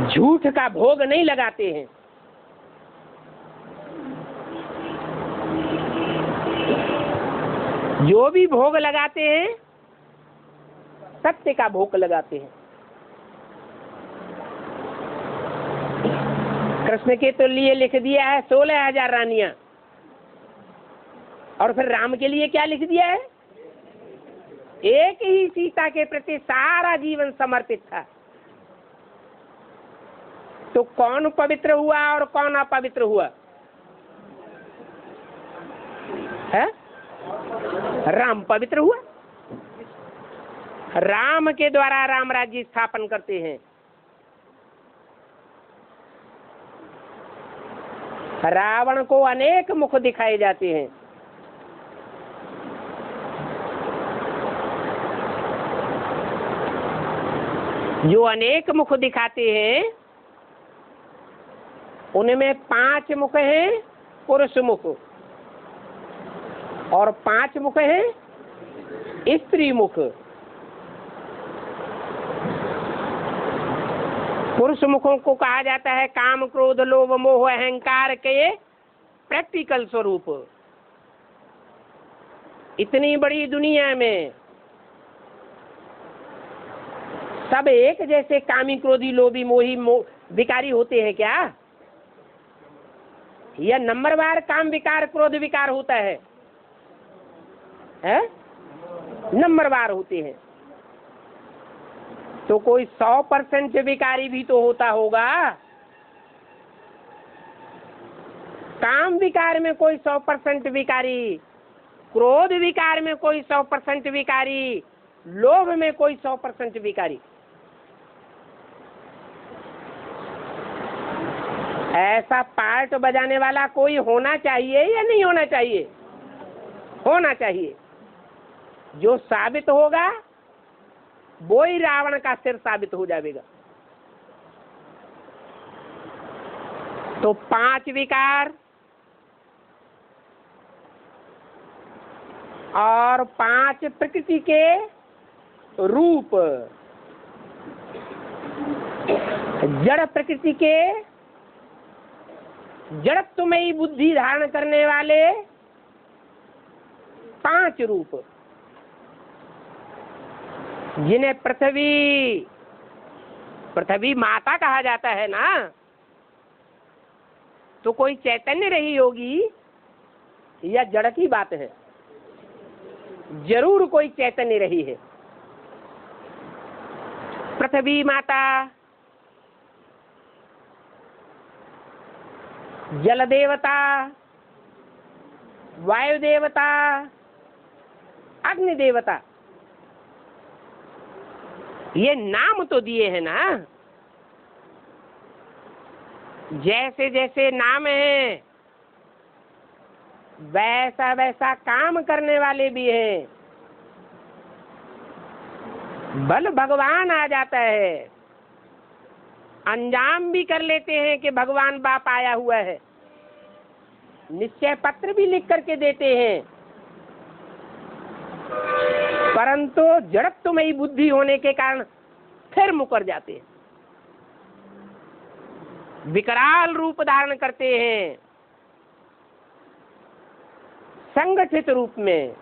झूठ का भोग नहीं लगाते हैं। जो भी भोग लगाते हैं सत्य का भोग लगाते हैं। कृष्ण के तो लिए लिख दिया है 16,000 रानियां, और फिर राम के लिए क्या लिख दिया है? एक ही सीता के प्रति सारा जीवन समर्पित था। तो कौन पवित्र हुआ और कौन अपवित्र हुआ है? राम पवित्र हुआ। राम के द्वारा राम राज्य स्थापन करते हैं। रावण को अनेक मुख दिखाए जाते हैं। जो अनेक मुख दिखाते हैं उनमें 5 मुख हैं पुरुष मुख और 5 मुख हैं स्त्री मुख। पुरुष मुखों को कहा जाता है काम, क्रोध, लोभ, मोह, अहंकार के प्रैक्टिकल स्वरूप। इतनी बड़ी दुनिया में सब एक जैसे कामी, क्रोधी, लोभी, मोही, विकारी होते हैं क्या? या नंबरवार काम विकार, क्रोध विकार होता है? नंबरवार होते हैं। तो कोई 100% विकारी भी तो होता होगा। काम विकार में कोई 100% विकारी, क्रोध विकार में कोई 100% विकारी, लोभ में कोई 100% विकारी। ऐसा पार्ट बजाने वाला कोई होना चाहिए या नहीं होना चाहिए? होना चाहिए। जो साबित होगा वो ही रावण का सिर साबित हो जाएगा। तो 5 विकार और 5 प्रकृति के रूप, जड़ प्रकृति के जड़त्वमयी बुद्धि धारण करने वाले 5 रूप, जिन्हें पृथ्वी माता कहा जाता है ना। तो कोई चैतन्य रही होगी या जड़ की बात है? जरूर कोई चैतन्य रही है। पृथ्वी माता, जल देवता, वायु देवता, अग्नि देवता, ये नाम तो दिए हैं ना। जैसे जैसे नाम है वैसा वैसा काम करने वाले भी हैं। बल भगवान आ जाता है, अंजाम भी कर लेते हैं कि भगवान बाप आया हुआ है, निश्चय पत्र भी लिख करके देते हैं, परंतु जड़त्वमयी बुद्धि होने के कारण फिर मुकर जाते हैं, विकराल रूप धारण करते हैं। संगठित रूप में,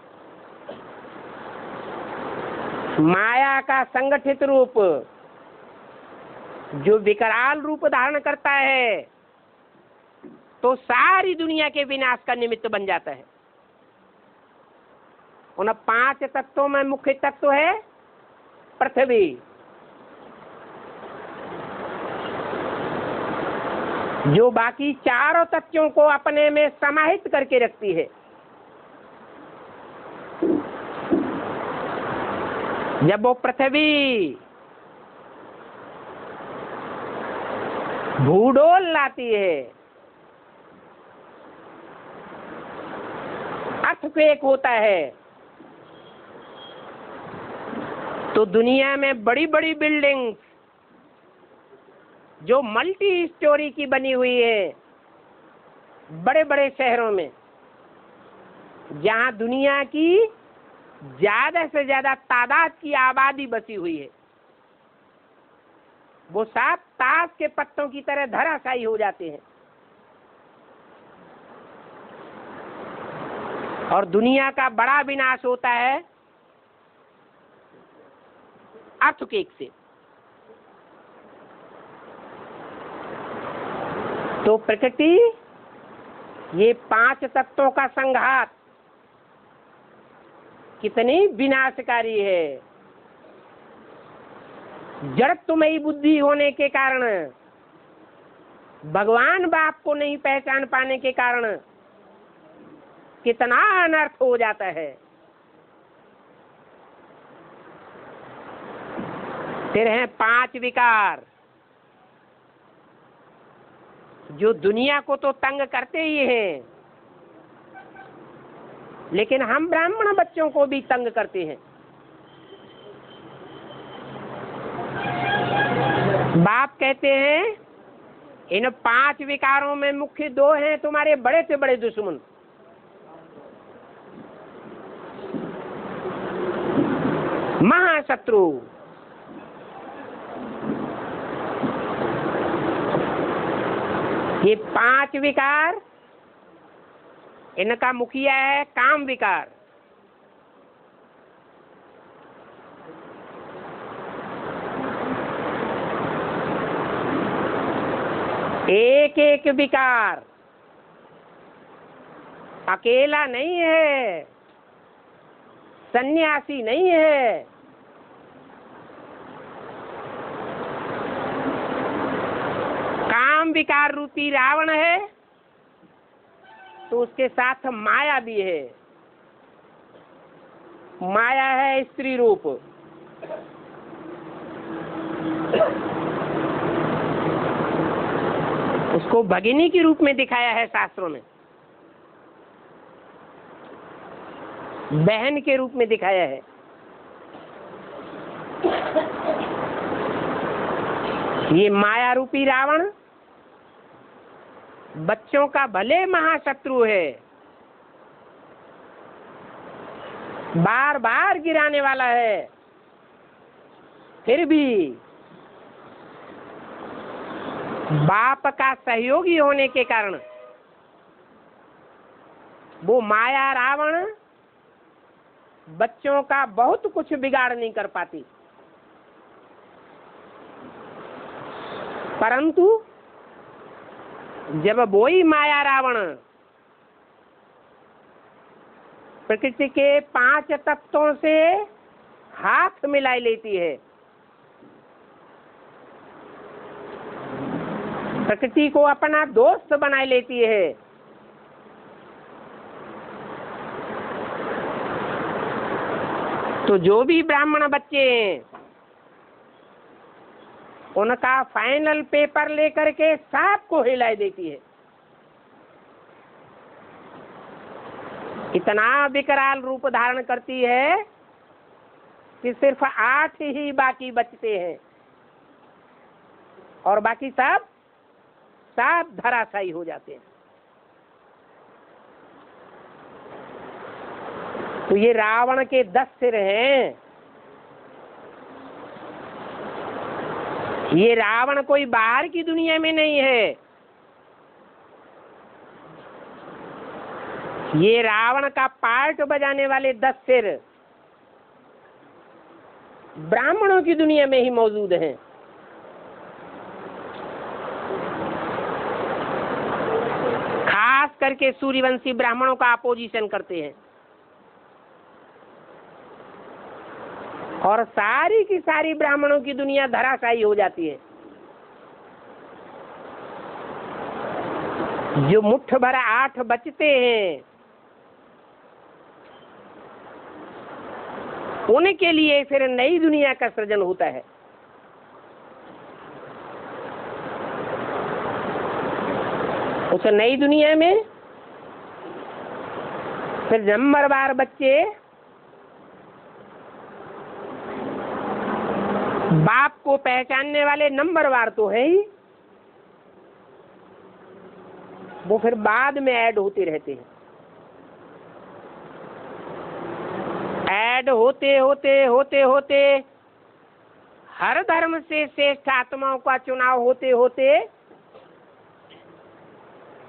माया का संगठित रूप जो विकराल रूप धारण करता है तो सारी दुनिया के विनाश का निमित्त बन जाता है। उन 5 तत्वों में मुख्य तत्व है पृथ्वी, जो बाकी चारों तत्वों को अपने में समाहित करके रखती है। जब वो पृथ्वी भूडोल लाती है, अर्थक्वेक होता है, तो दुनिया में बड़ी बड़ी बिल्डिंग्स जो मल्टी स्टोरी की बनी हुई है, बड़े बड़े शहरों में जहां दुनिया की ज्यादा से ज्यादा तादाद की आबादी बसी हुई है, वो सब ताश के पत्तों की तरह धराशायी हो जाते हैं और दुनिया का बड़ा विनाश होता है अर्थक्वेक से। तो प्रकृति, ये 5 तत्वों का संघात कितनी विनाशकारी है। जड़त्वमयी बुद्धि होने के कारण, भगवान बाप को नहीं पहचान पाने के कारण कितना अनर्थ हो जाता है। फिर हैं 5 विकार, जो दुनिया को तो तंग करते ही हैं, लेकिन हम ब्राह्मण बच्चों को भी तंग करते हैं। बाप कहते हैं इन 5 विकारों में मुख्य 2 हैं तुम्हारे बड़े से बड़े दुश्मन। महाशत्रु। ये 5 विकार, इनका मुखिया है काम विकार। एक एक विकार अकेला नहीं है, सन्यासी नहीं है। काम विकार रूपी रावण है तो उसके साथ माया भी है। माया है स्त्री रूप। उसको भगिनी के रूप में दिखाया है शास्त्रों में, बहन के रूप में दिखाया है। ये माया रूपी रावण बच्चों का भले महाशत्रु है, बार बार गिराने वाला है, फिर भी बाप का सहयोगी होने के कारण वो माया रावण बच्चों का बहुत कुछ बिगाड़ नहीं कर पाती। परंतु जब वही माया रावण प्रकृति के 5 तत्वों से हाथ मिला लेती है, प्रकृति को अपना दोस्त बना लेती है, तो जो भी ब्राह्मण बच्चे हैं उनका फाइनल पेपर लेकर के सबको हिला देती है। इतना विकराल रूप धारण करती है कि सिर्फ 8 ही बाकी बचते हैं और बाकी सब धराशायी हो जाते हैं। तो ये रावण के 10 सिर हैं। ये रावण कोई बाहर की दुनिया में नहीं है, ये रावण का पार्ट बजाने वाले 10 सिर ब्राह्मणों की दुनिया में ही मौजूद हैं। खास करके सूर्यवंशी ब्राह्मणों का अपोजिशन करते हैं और सारी की सारी ब्राह्मणों की दुनिया धराशायी हो जाती है। जो मुट्ठ भर 8 बचते हैं उनके लिए फिर नई दुनिया का सृजन होता है। उस नई दुनिया में फिर नंबरवार बच्चे बाप को पहचानने वाले नंबरवार तो है ही, वो फिर बाद में ऐड होते रहते हैं। ऐड होते होते होते होते हर धर्म से श्रेष्ठ आत्माओं का चुनाव होते होते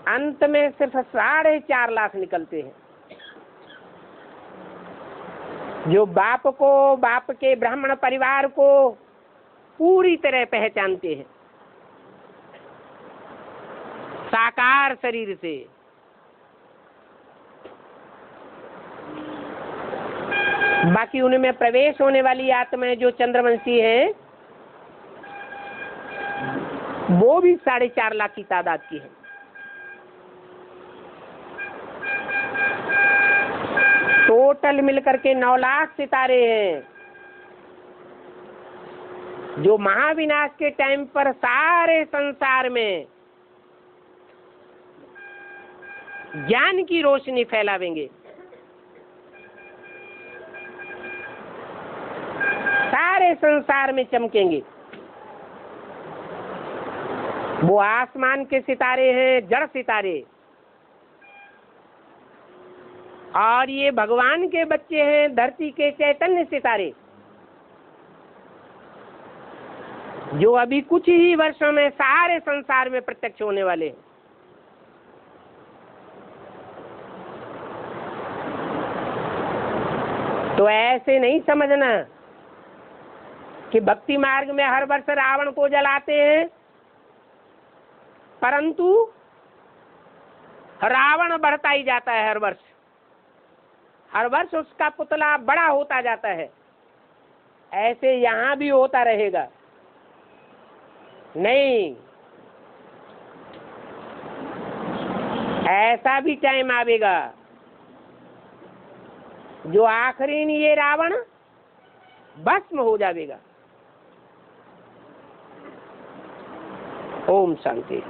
अंत में सिर्फ 4.5 लाख निकलते हैं जो बाप को, बाप के ब्राह्मण परिवार को पूरी तरह पहचानते हैं। साकार शरीर से। बाकी उनमें प्रवेश होने वाली आत्माएं जो चंद्रवंशी हैं वो भी 4.5 लाख की तादाद की है। टोटल मिलकर के 9 लाख सितारे हैं जो महाविनाश के टाइम पर सारे संसार में ज्ञान की रोशनी फैलावेंगे। सारे संसार में चमकेंगे। वो आसमान के सितारे हैं, जड़ सितारे, और ये भगवान के बच्चे हैं, धरती के चैतन्य सितारे, जो अभी कुछ ही वर्षों में सारे संसार में प्रत्यक्ष होने वाले हैं। तो ऐसे नहीं समझना कि भक्ति मार्ग में हर वर्ष रावण को जलाते हैं, परंतु रावण बढ़ता ही जाता है। हर वर्ष उसका पुतला बड़ा होता जाता है। ऐसे यहाँ भी होता रहेगा नहीं। ऐसा भी टाइम आवेगा जो आखिरी में ये रावण भस्म हो जाएगा। ओम शांति।